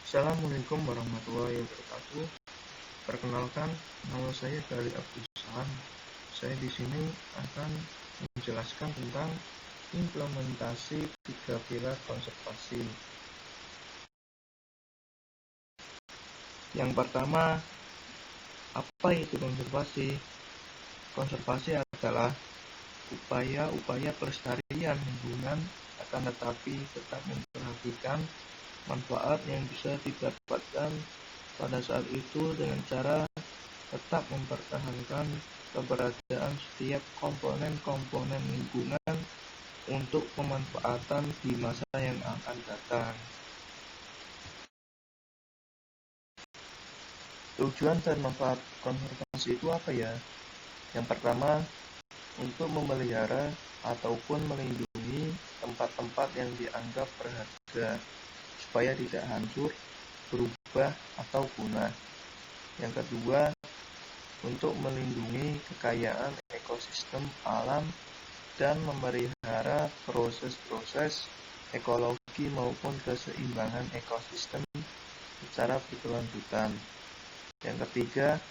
Assalamualaikum warahmatullahi wabarakatuh. Perkenalkan, nama saya Gali Abdussalam. Saya di sini akan menjelaskan tentang implementasi 3 pilar konservasi. Yang pertama, apa itu konservasi? Konservasi adalah upaya-upaya pelestarian lingkungan, akan tetapi tetap memperhatikan manfaat yang bisa didapatkan pada saat itu dengan cara tetap mempertahankan keberadaan setiap komponen-komponen lingkungan untuk pemanfaatan di masa yang akan datang. Tujuan dan manfaat konservasi itu apa ya? Yang pertama, untuk memelihara ataupun melindungi tempat-tempat yang dianggap berharga supaya tidak hancur, berubah, atau punah. Yang kedua, untuk melindungi kekayaan ekosistem alam dan memelihara proses-proses ekologi maupun keseimbangan ekosistem secara berkelanjutan. Yang ketiga,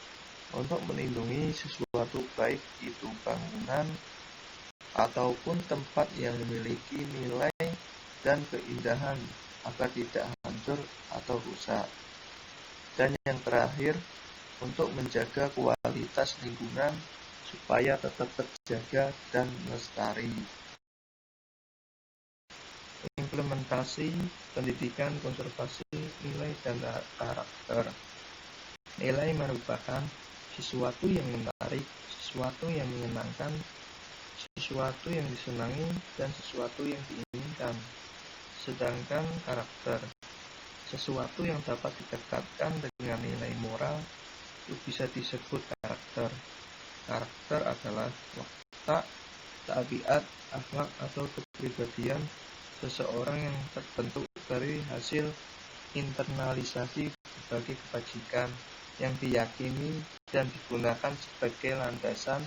untuk melindungi sesuatu baik itu bangunan ataupun tempat yang memiliki nilai dan keindahan agar tidak hancur atau rusak. Dan yang terakhir, untuk menjaga kualitas lingkungan supaya tetap terjaga dan lestari. Implementasi pendidikan konservasi nilai dan karakter. Nilai merupakan sesuatu yang menarik, sesuatu yang menyenangkan, sesuatu yang disenangi, dan sesuatu yang diinginkan. Sedangkan karakter, sesuatu yang dapat didekatkan dengan nilai moral, itu bisa disebut karakter. Karakter adalah watak, tabiat, akhlak, atau kepribadian seseorang yang terbentuk dari hasil internalisasi berbagai kebajikan yang diyakini dan digunakan sebagai landasan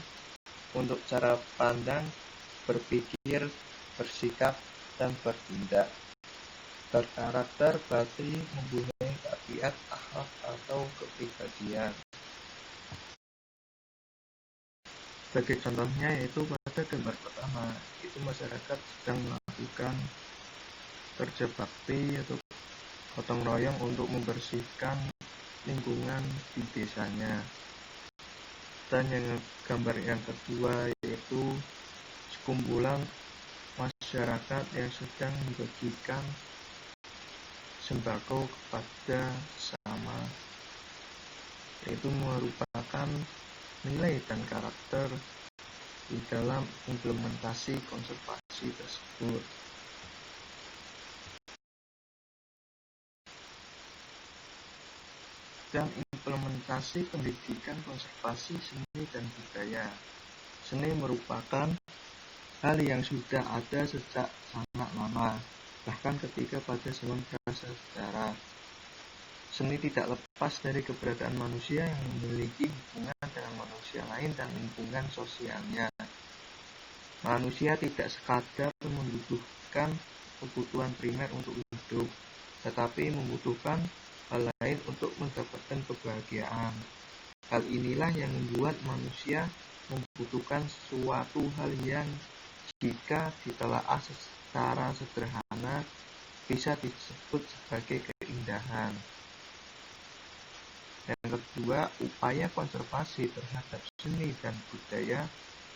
untuk cara pandang, berpikir, bersikap, dan bertindak. Berkarakter berarti mempunyai tabiat, akhlak, atau kepribadian. Sebagai contohnya yaitu pada gambar pertama, itu masyarakat sedang melakukan kerja bakti atau gotong royong untuk membersihkan lingkungan di desanya. Dan yang gambar yang kedua yaitu sekumpulan masyarakat yang sedang membagikan sembako kepada sesama, yaitu merupakan nilai dan karakter di dalam implementasi konservasi tersebut. Dan implementasi pendidikan konservasi seni dan budaya. Seni merupakan hal yang sudah ada sejak sangat lama, bahkan ketika pada zaman prasejarah. Seni tidak lepas dari keberadaan manusia yang memiliki hubungan dengan manusia lain dan lingkungan sosialnya. Manusia tidak sekadar membutuhkan kebutuhan primer untuk hidup, tetapi membutuhkan hal lain untuk mendapatkan kebahagiaan. Hal inilah yang membuat manusia membutuhkan suatu hal yang jika ditelaah secara sederhana bisa disebut sebagai keindahan. Yang kedua, upaya konservasi terhadap seni dan budaya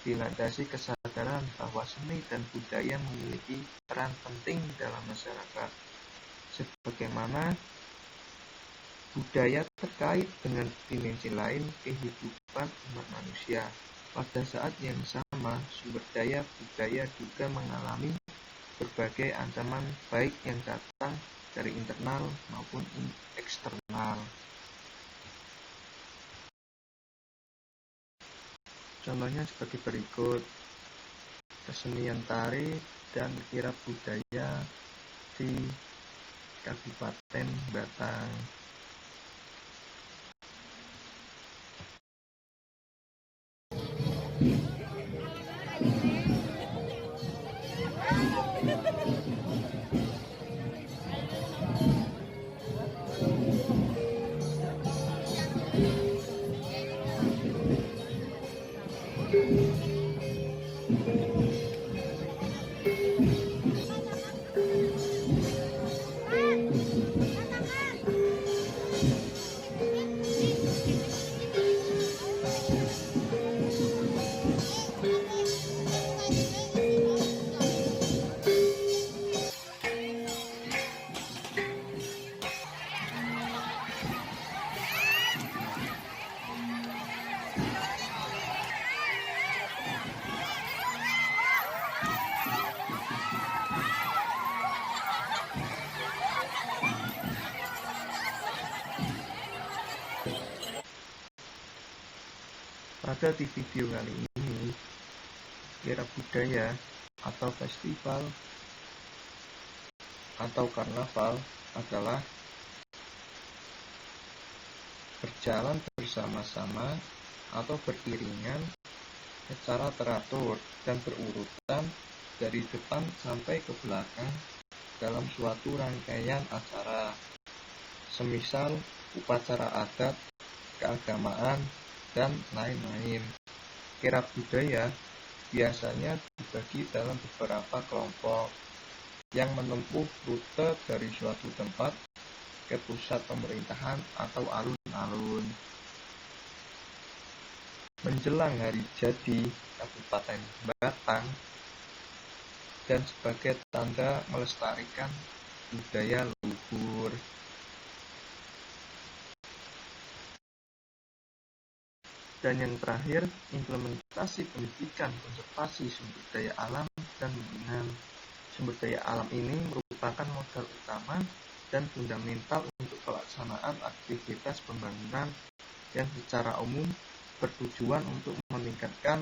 dilandasi kesadaran bahwa seni dan budaya memiliki peran penting dalam masyarakat. Sebagaimana budaya terkait dengan dimensi lain kehidupan umat manusia. Pada saat yang sama, sumber daya budaya juga mengalami berbagai ancaman baik yang datang dari internal maupun eksternal. Contohnya sebagai berikut: kesenian tari dan kirab budaya di Kabupaten Batang. Pada di video kali ini, kirab budaya atau festival atau karnaval adalah berjalan bersama-sama atau beriringan secara teratur dan berurutan dari depan sampai ke belakang dalam suatu rangkaian acara, semisal upacara adat, keagamaan, dan lain-lain. Kirab budaya biasanya dibagi dalam beberapa kelompok yang menempuh rute dari suatu tempat ke pusat pemerintahan atau alun-alun. Menjelang hari jadi Kabupaten Batang dan sebagai tanda melestarikan budaya luhur. Dan yang terakhir, implementasi pendidikan konservasi sumber daya alam dan lingkungan. Sumber daya alam ini merupakan modal utama dan fundamental untuk pelaksanaan aktivitas pembangunan yang secara umum bertujuan untuk meningkatkan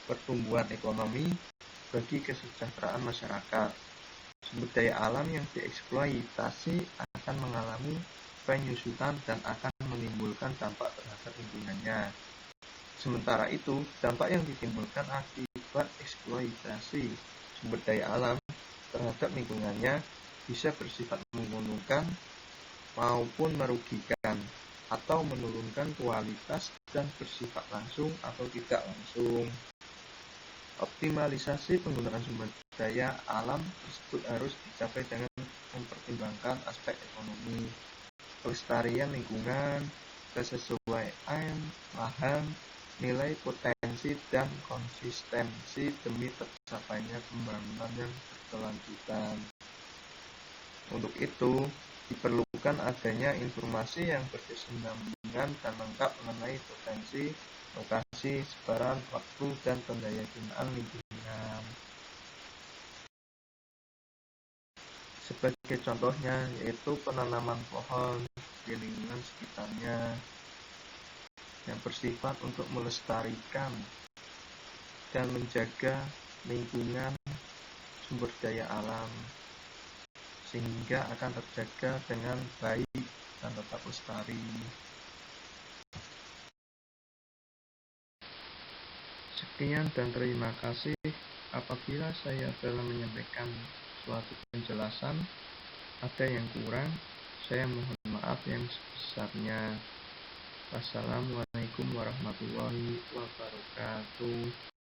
pertumbuhan ekonomi bagi kesejahteraan masyarakat. Sumber daya alam yang dieksploitasi akan mengalami penyusutan dan akan menimbulkan dampak terhadap lingkungannya. Sementara itu, dampak yang ditimbulkan akibat eksploitasi sumber daya alam terhadap lingkungannya bisa bersifat menguntungkan maupun merugikan, atau menurunkan kualitas dan bersifat langsung atau tidak langsung. Optimalisasi penggunaan sumber daya alam tersebut harus dicapai dengan mempertimbangkan aspek ekonomi, pelestarian lingkungan, kesesuaian lahan, nilai potensi dan konsistensi demi tercapainya pembangunan yang berkelanjutan. Untuk itu, diperlukan adanya informasi yang berkesinambungan dan lengkap mengenai potensi, lokasi, sebaran, waktu, dan pendayagunaan lingkungan. Sebagai contohnya, yaitu penanaman pohon di lingkungan sekitarnya yang bersifat untuk melestarikan dan menjaga lingkungan sumber daya alam sehingga akan terjaga dengan baik dan tetap lestari. Sekian dan terima kasih. Apabila saya telah menyampaikan suatu penjelasan ada yang kurang, saya mohon maaf yang sebesarnya. Wassalamualaikum warahmatullahi wabarakatuh.